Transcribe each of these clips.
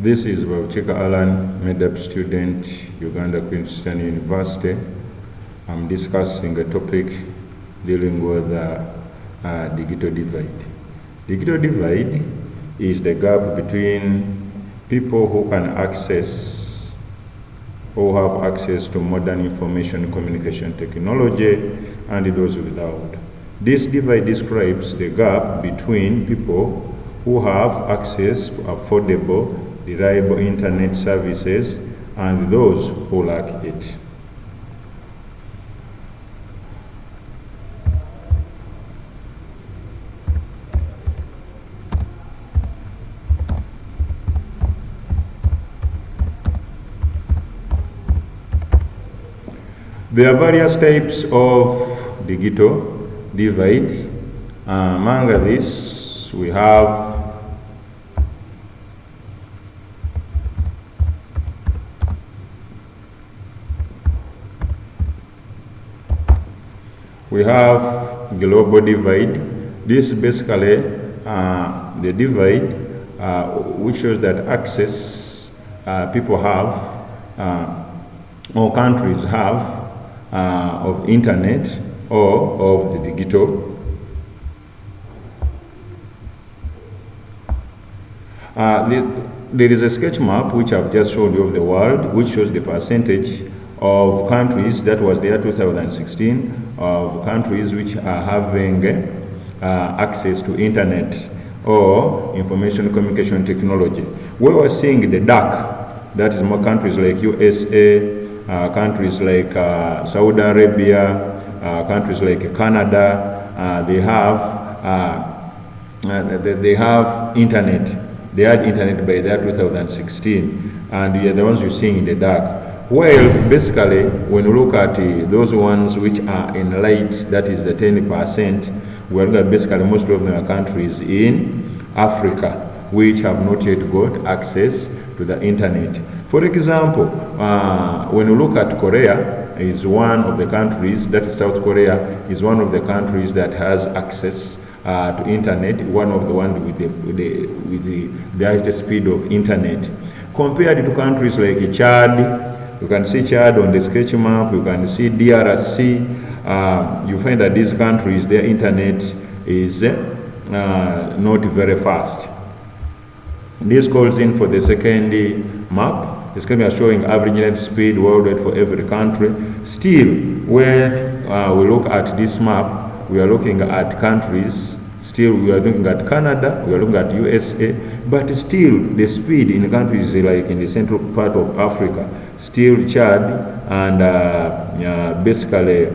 This is Bauchika Alan, MEDAP student, Uganda Christian University. I'm discussing a topic dealing with digital divide. Digital divide is the gap between people who can access or have access to modern information communication technology and those without. This divide describes the gap between people who have access to affordable, reliable internet services and those who lack it. There are various types of digital divide. Among these, we have global divide. This is basically the divide which shows that access people have or countries have of internet or of the digital. There is a sketch map which I've just shown you of the world, which shows the percentage of countries, that was the year 2016, of countries which are having access to internet or information communication technology. We were seeing the dark, that is more countries like USA, countries like Saudi Arabia, countries like Canada. They have internet. They had internet by the year 2016, and they are the ones you're seeing in the dark. Well, basically, when you look at those ones which are in light, that is the 10%, we're looking at basically most of them are countries in Africa which have not yet got access to the internet. For example, when you look at Korea, is one of the countries, that is South Korea, is one of the countries that has access to internet, one of the ones with the highest speed of internet. Compared to countries like Chad, you can see Chad on the sketch map, you can see DRC, you find that these countries, their internet is not very fast. This calls in for the second map. This can be showing average net speed worldwide for every country. Still, when we look at this map, we are looking at countries. Still, we are looking at Canada, we are looking at USA, but still the speed in countries like in the central part of Africa, still Chad and basically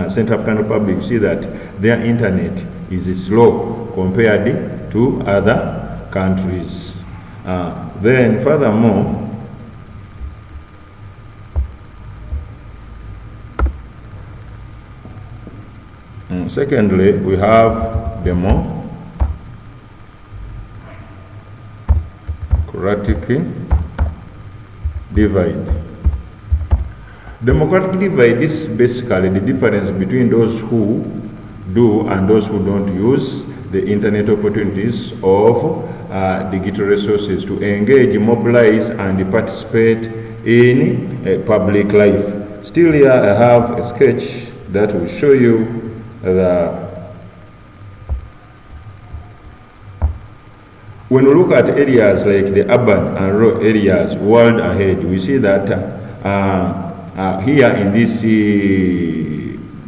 Central African Republic, you see that their internet is slow compared to other countries. Then furthermore, secondly, we have democratic divide. Democratic divide is basically the difference between those who do and those who don't use the internet opportunities of digital resources to engage, mobilize, and participate in public life. Still here I have a sketch that will show you when we look at areas like the urban and rural areas world ahead, we see that here in this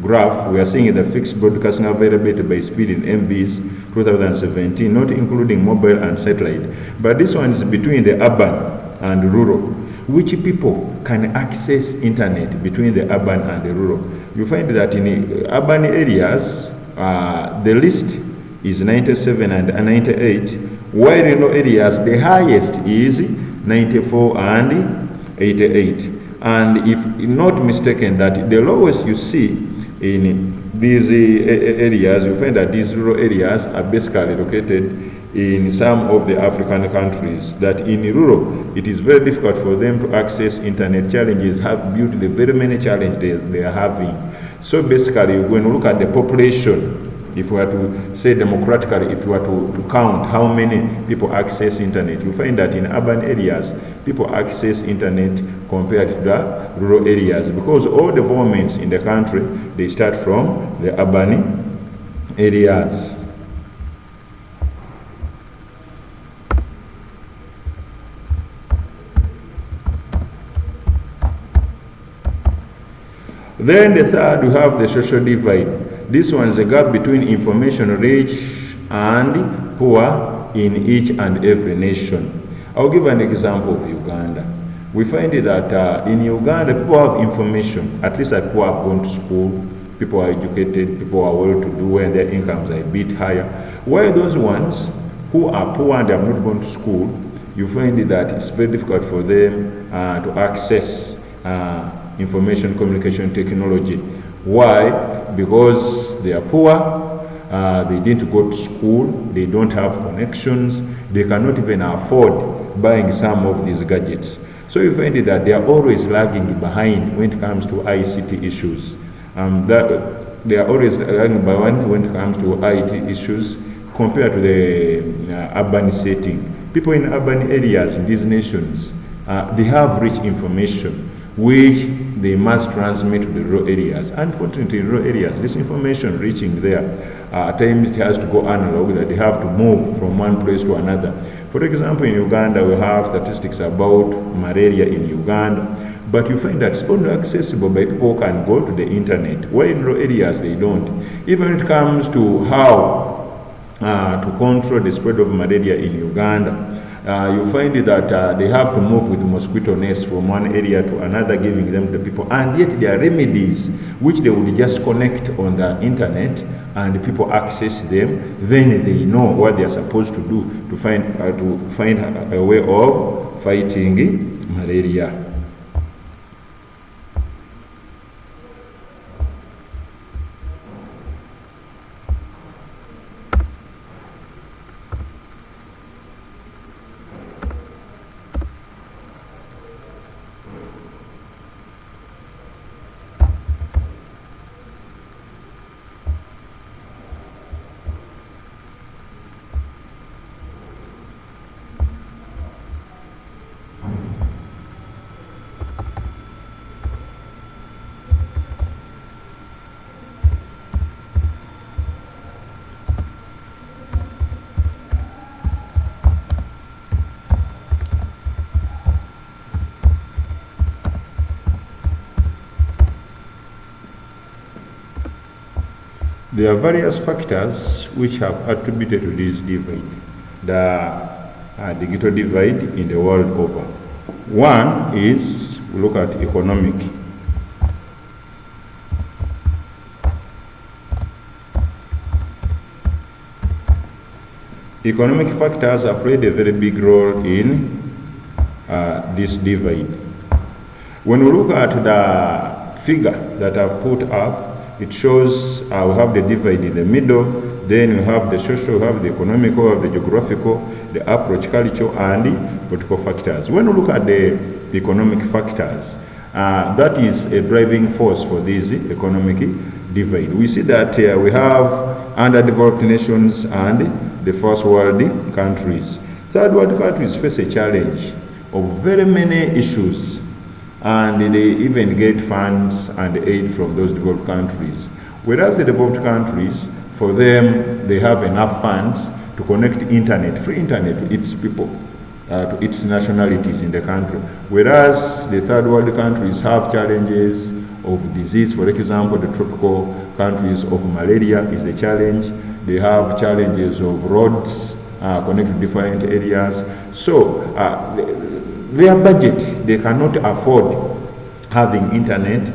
graph, we are seeing the fixed broadcasting availability by speed in MBs 2017, not including mobile and satellite. But this one is between the urban and rural. Which people can access internet between the urban and the rural? You find that in urban areas, the list is 97 and 98, while in rural areas, the highest is 94 and 88. And if not mistaken, that the lowest you see in these areas, you find that these rural areas are basically located in some of the African countries, that in rural, it is very difficult for them to access internet. Challenges have built the very many challenges they are having. So basically, when we look at the population if we were to say democratically, if we were to count how many people access internet, you find that in urban areas, people access internet compared to the rural areas, because all developments in the country, they start from the urban areas. Then the third, we have the social divide. This one is a gap between information rich and poor in each and every nation. I'll give an example of Uganda. We find that in Uganda, people have information, at least people have gone to school, people are educated, people are well-to-do, and their incomes are a bit higher. While those ones who are poor and have not gone to school, you find that it's very difficult for them to access information communication technology. Why? Because they are poor, they didn't go to school, they don't have connections, they cannot even afford buying some of these gadgets. So you find that they are always lagging behind when it comes to ICT issues. That they are always lagging behind when it comes to IT issues compared to the urban setting. People in urban areas in these nations, they have rich information which they must transmit to the rural areas. Unfortunately, in rural areas, this information reaching there, at times it has to go analog, that they have to move from one place to another. For example, in Uganda, we have statistics about malaria in Uganda, but you find that it's only accessible by people who can go to the internet, where in rural areas they don't. Even when it comes to how to control the spread of malaria in Uganda, you find that they have to move with mosquito nets from one area to another, giving them to people, and yet there are remedies which they would just connect on the internet and people access them, then they know what they are supposed to do to find a way of fighting malaria. There are various factors which have attributed to this divide, the digital divide in the world over. One is, we look at economic. Economic factors have played a very big role in this divide. When we look at the figure that I've put up, it shows we have the divide in the middle, then we have the social, we have the economical, we have the geographical, the approach, cultural, and the political factors. When we look at the economic factors, that is a driving force for this economic divide. We see that we have underdeveloped nations and the first world countries. Third world countries face a challenge of very many issues, and they even get funds and aid from those developed countries. Whereas the developed countries, for them, they have enough funds to connect internet, free internet to its people, to its nationalities in the country. Whereas the third world countries have challenges of disease. For example, the tropical countries of malaria is a challenge. They have challenges of roads connecting different areas. So their budget, they cannot afford having internet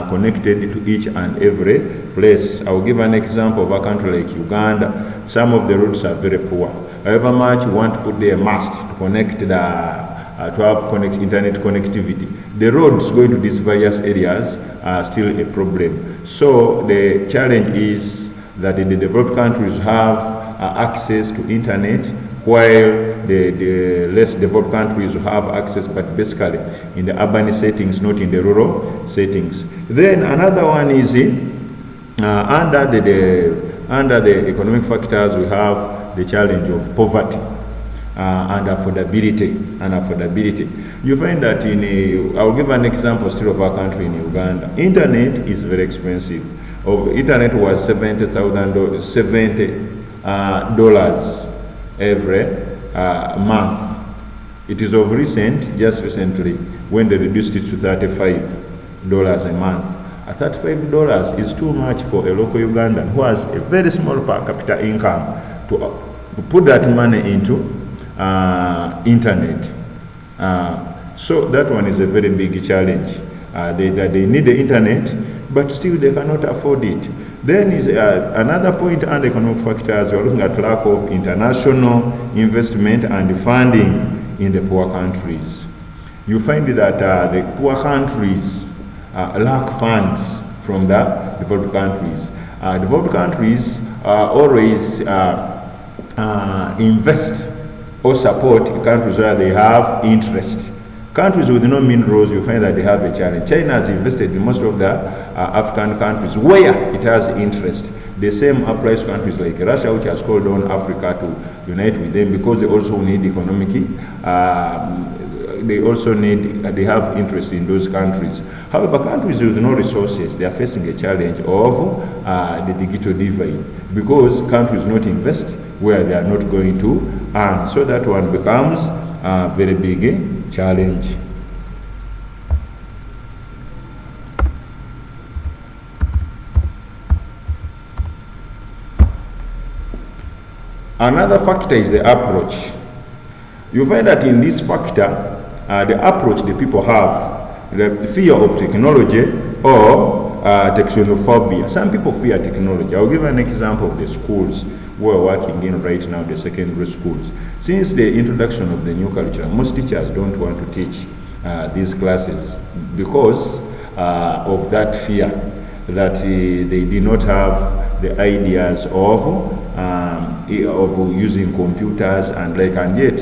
connected to each and every place. I will give an example of a country like Uganda. Some of the roads are very poor. However much you want to put there mast to connect to have internet connectivity, the roads going to these various areas are still a problem. So the challenge is that the developed countries have access to internet, while the less developed countries have access, but basically in the urban settings, not in the rural settings. Then another one is under the under the economic factors, we have the challenge of poverty and affordability. You find that I'll give an example still of our country in Uganda. Internet is very expensive. Internet was $70 every month. It is of recent, just recently, when they reduced it to $35 a month. $35 is too much for a local Ugandan who has a very small per capita income to put that money into internet. So that one is a very big challenge. They need the internet, but still they cannot afford it. Then is another point under economic factors. We're looking at lack of international investment and funding in the poor countries. You find that the poor countries lack funds from the developed countries. Developed countries always invest or support countries where they have interest. Countries with no minerals, you find that they have a challenge. China has invested in most of the African countries where it has interest. The same applies to countries like Russia, which has called on Africa to unite with them because they also need economic, they have interest in those countries. However, countries with no resources, they are facing a challenge of the digital divide because countries not invest where they are not going to earn. So that one becomes a very big challenge. Another factor is the approach. You find that in this factor, the approach the people have, the fear of technology or technophobia. Some people fear technology. I'll give an example of the schools we're working in right now, the secondary schools. Since the introduction of the new curriculum, most teachers don't want to teach these classes because of that fear that they did not have the ideas of using computers and yet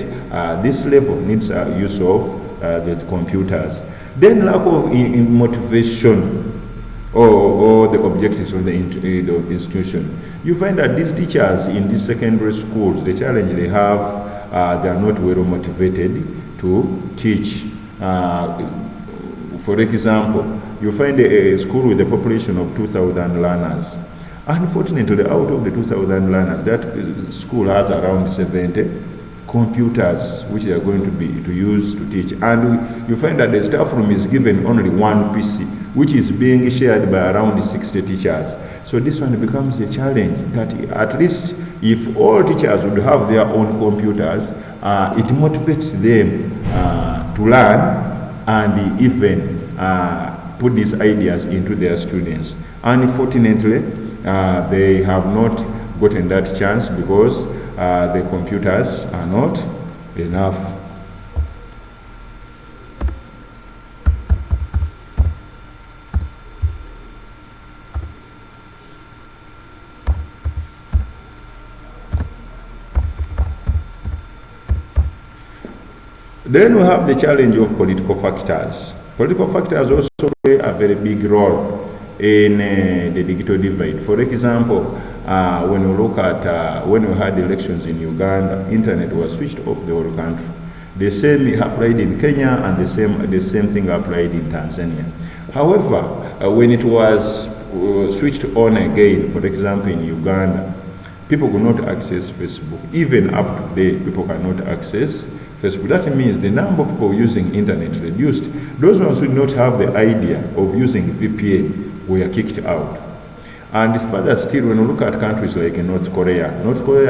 this level needs use of the computers. Then lack of motivation or the objectives of the institution. You find that these teachers in these secondary schools, the challenge they have, they are not well motivated to teach. For example, you find a school with a population of 2,000 learners. Unfortunately, out of the 2,000 learners, that school has around 70 computers which they are going to use to teach. And you find that the staff room is given only one PC, which is being shared by around 60 teachers. So this one becomes a challenge that at least if all teachers would have their own computers, it motivates them to learn and even put these ideas into their students. Unfortunately, they have not gotten that chance because the computers are not enough. Then we have the challenge of political factors. Political factors also play a very big role in the digital divide. For example, when we look at when we had elections in Uganda, internet was switched off the whole country. The same applied in Kenya, and the same thing applied in Tanzania. However, when it was switched on again, for example in Uganda, people could not access Facebook. Even up to date, people cannot access Facebook. That means the number of people using internet reduced. Those ones who did not have the idea of using VPN were kicked out. And further still, when we look at countries like North Korea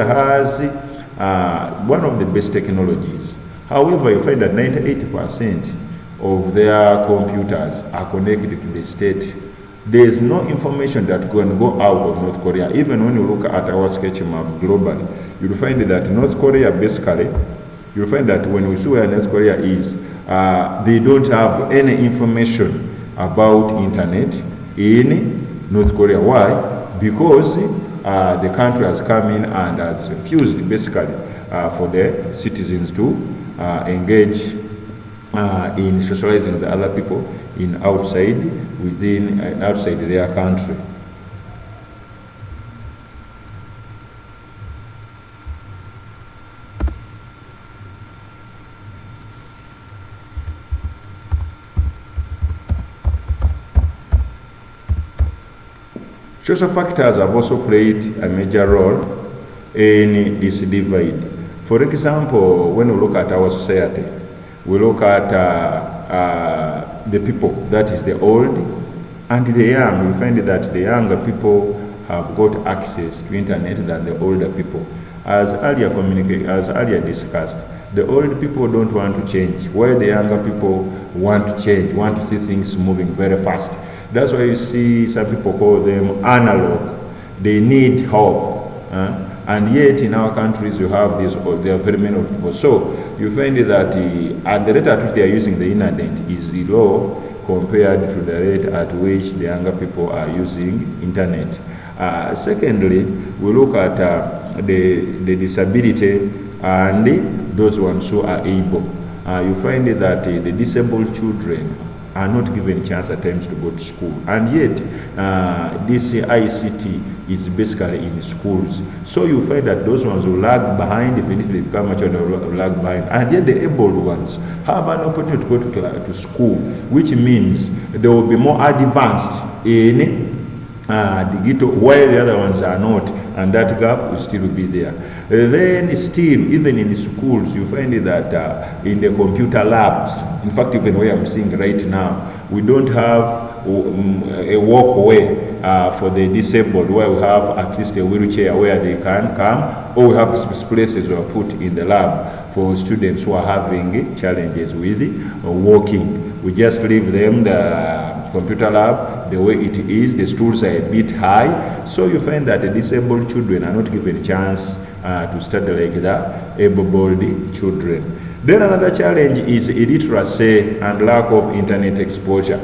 has one of the best technologies. However, you find that 98% of their computers are connected to the state. There is no information that can go out of North Korea. Even when you look at our sketch map globally, you'll find that North Korea basically, you'll find that when we see where North Korea is, they don't have any information about internet in North Korea. Why? Because the country has come in and has refused basically for the citizens to engage in socializing with other people outside their country. Social factors have also played a major role in this divide. For example, when we look at our society, we look at the people, that is the old and the young. We find that the younger people have got access to internet than the older people. As earlier discussed, the old people don't want to change, while the younger people want to change, want to see things moving very fast. That's why you see some people call them analog. They need help. And yet in our countries you have this, there are very many people. So you find that at the rate at which they are using the internet is low compared to the rate at which the younger people are using internet. Secondly, we look at the disability and those ones who are able. You find that the disabled children are not given chance at times to go to school, and yet this ICT is basically in schools. So you find that those ones who lag behind, even if they become mature, they will lag behind, and yet the able ones have an opportunity to go to school, which means they will be more advanced in digital, while the other ones are not, and that gap will still be there. Then still, even in schools, you find that in the computer labs, in fact, even where I'm seeing right now, we don't have a walkway for the disabled, where we have at least a wheelchair where they can come, or we have places we are put in the lab for students who are having challenges with walking. We just leave them the computer lab the way it is. The stools are a bit high, so you find that the disabled children are not given a chance to study like the able-bodied children. Then another challenge is illiteracy and lack of internet exposure.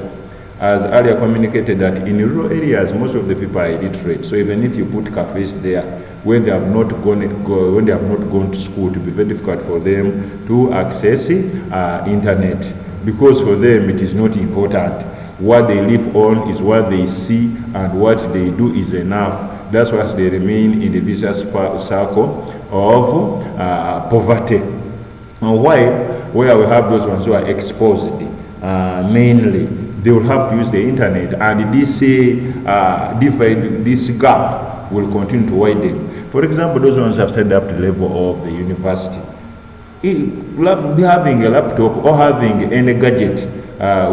As earlier communicated, that in rural areas most of the people are illiterate, so even if you put cafes there, when they have not gone to school, it will be very difficult for them to access internet, because for them it is not important. What they live on is what they see, and what they do is enough. That's why they remain in the vicious circle of poverty. Why? Where we have those ones who are exposed, mainly, they will have to use the internet, and this gap will continue to widen. For example, those ones have set up to the level of the university. Having a laptop or having any gadget,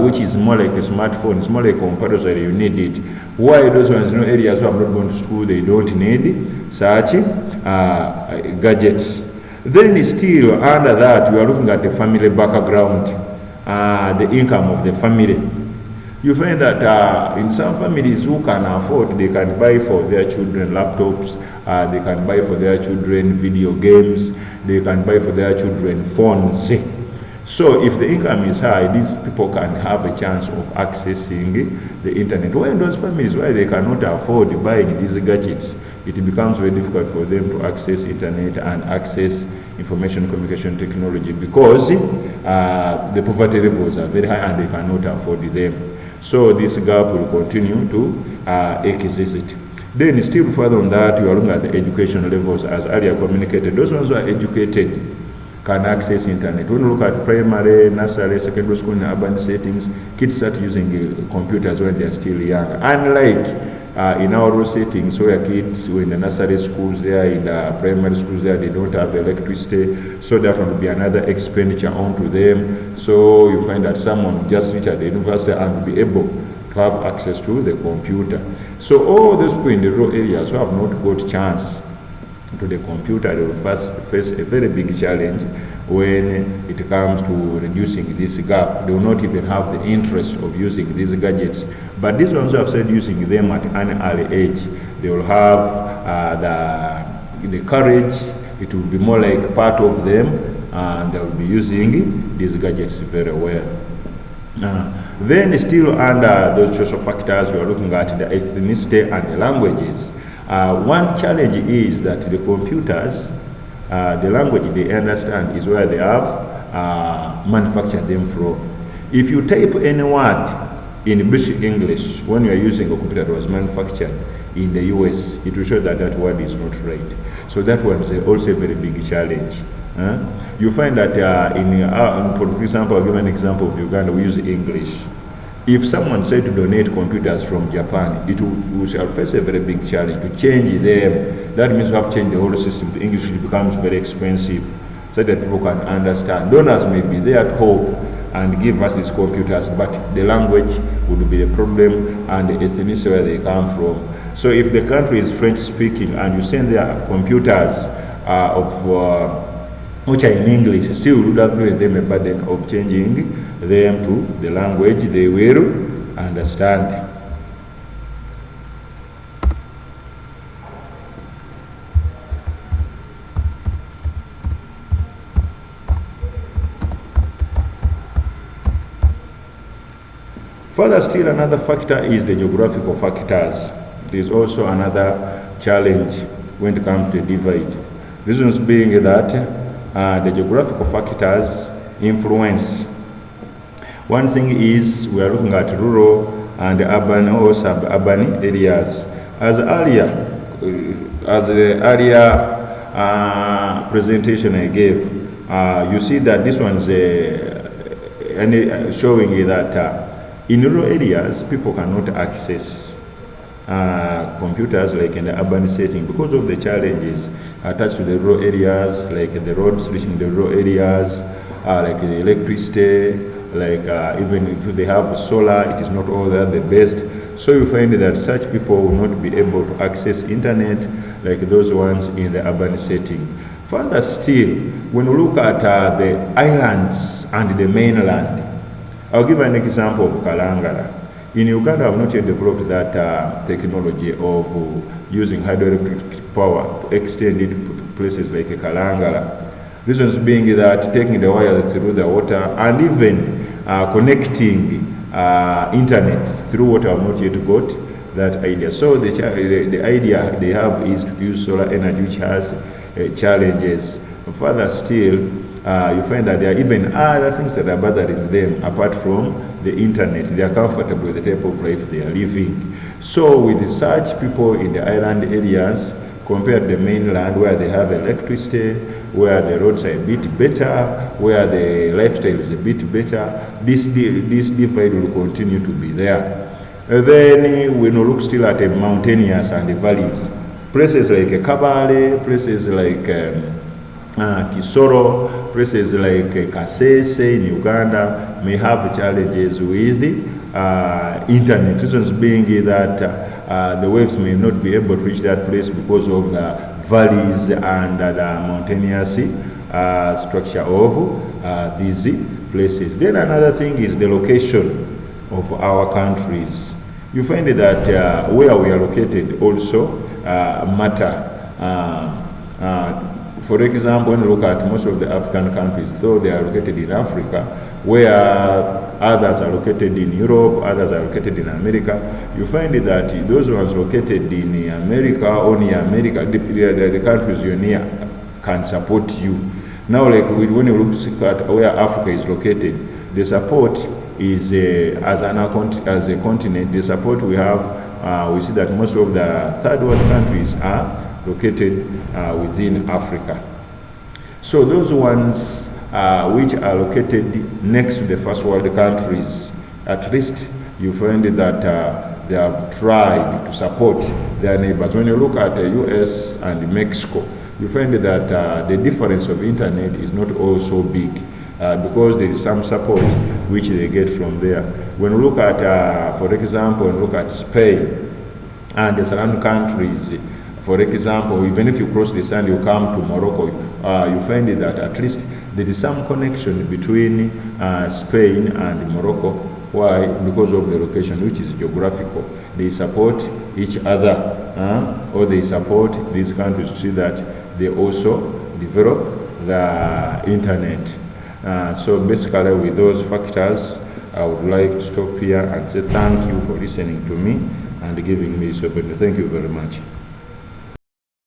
which is more like a smartphone, it's more like a computer, you need it. Why those ones in areas who have not gone to school, they don't need such gadgets. Then still under that, we are looking at the family background, the income of the family. You find that in some families who can afford, they can buy for their children laptops, they can buy for their children video games, they can buy for their children phones. So if the income is high, these people can have a chance of accessing the internet. When those families where they cannot afford buying these gadgets, it becomes very difficult for them to access internet and access information communication technology, because the poverty levels are very high and they cannot afford them. So this gap will continue to exist. Then still further on that, we are looking at the education levels as earlier communicated. Those ones who are educated can access internet. When you look at primary, nursery, secondary school in urban settings, kids start using computers when they are still young. Unlike in our rural settings where kids were in the nursery schools there, in the primary schools there, they don't have electricity, so that will be another expenditure onto them. So you find that someone just reach at the university and will be able to have access to the computer. So all those people in the rural areas who have not got chance to the computer, they will first face a very big challenge when it comes to reducing this gap. They will not even have the interest of using these gadgets. But these ones who have started using them at an early age, they will have the courage. It will be more like part of them, and they will be using these gadgets very well. Then still under those social factors, we are looking at the ethnicity and the languages. One challenge is that the computers, the language they understand is where they have manufactured them from. If you type any word in British English when you are using a computer that was manufactured in the US, it will show that that word is not right. So that one is also a very big challenge. You find that for example, I'll give an example of Uganda, we use English. If someone said to donate computers from Japan, we shall face a very big challenge to change them. That means we have to change the whole system to English. It becomes very expensive so that people can understand. Donors may be there to help and give us these computers, but the language would be the problem and the ethnicity where they come from. So if the country is French speaking and you send their computers which are in English, still would have given them a burden of changing them to the language they will understand. Further still, another factor is the geographical factors. It is also another challenge when it comes to divide. Reasons being that the geographical factors influence. One thing is we are looking at rural and urban or suburban areas. As the earlier presentation I gave, you see that this one's showing that in rural areas people cannot access computers like in the urban setting because of the challenges attached to the rural areas, like the roads reaching the rural areas, like the electricity, like even if they have solar, it is not all that the best. So you find that such people will not be able to access internet like those ones in the urban setting. Further still, when we look at the islands and the mainland, I'll give an example of Kalangala. In Uganda, I have not yet developed that technology of using hydroelectric power to extend it to places like Kalangala. Reasons being that taking the wires through the water and even connecting internet through water, I have not yet got that idea. So the idea they have is to use solar energy, which has challenges. Further still, you find that there are even other things that are bothering them apart from the internet. They are comfortable with the type of life they are living. So with such people in the island areas compared to the mainland where they have electricity, where the roads are a bit better, where the lifestyle is a bit better, this divide will continue to be there. Then we look still at the mountainous and the valleys. Places like Kabale, places like Kisoro, places like Kasese in Uganda may have challenges with internet. Reasons being that the waves may not be able to reach that place because of the valleys and the mountainous structure of these places. Then another thing is the location of our countries. You find that where we are located also matter. For example, when you look at most of the African countries, though they are located in Africa, where others are located in Europe, others are located in America, you find that those ones located in America or near America, the countries you're near can support you. Now, like when you look at where Africa is located, the support is as a continent. The support we have, we see that most of the third world countries are located within Africa. So those ones which are located next to the first world countries, at least you find that they have tried to support their neighbors. When you look at the US and Mexico, you find that the difference of internet is not also big because there is some support which they get from there. When you look at, for example, when you look at Spain and the surrounding countries, for example, even if you cross the sand, you come to Morocco, you find that at least there is some connection between Spain and Morocco. Why? Because of the location, which is geographical. They support each other, or they support these countries to see that they also develop the internet. So basically, with those factors, I would like to stop here and say thank you for listening to me and giving me this opportunity. Thank you very much.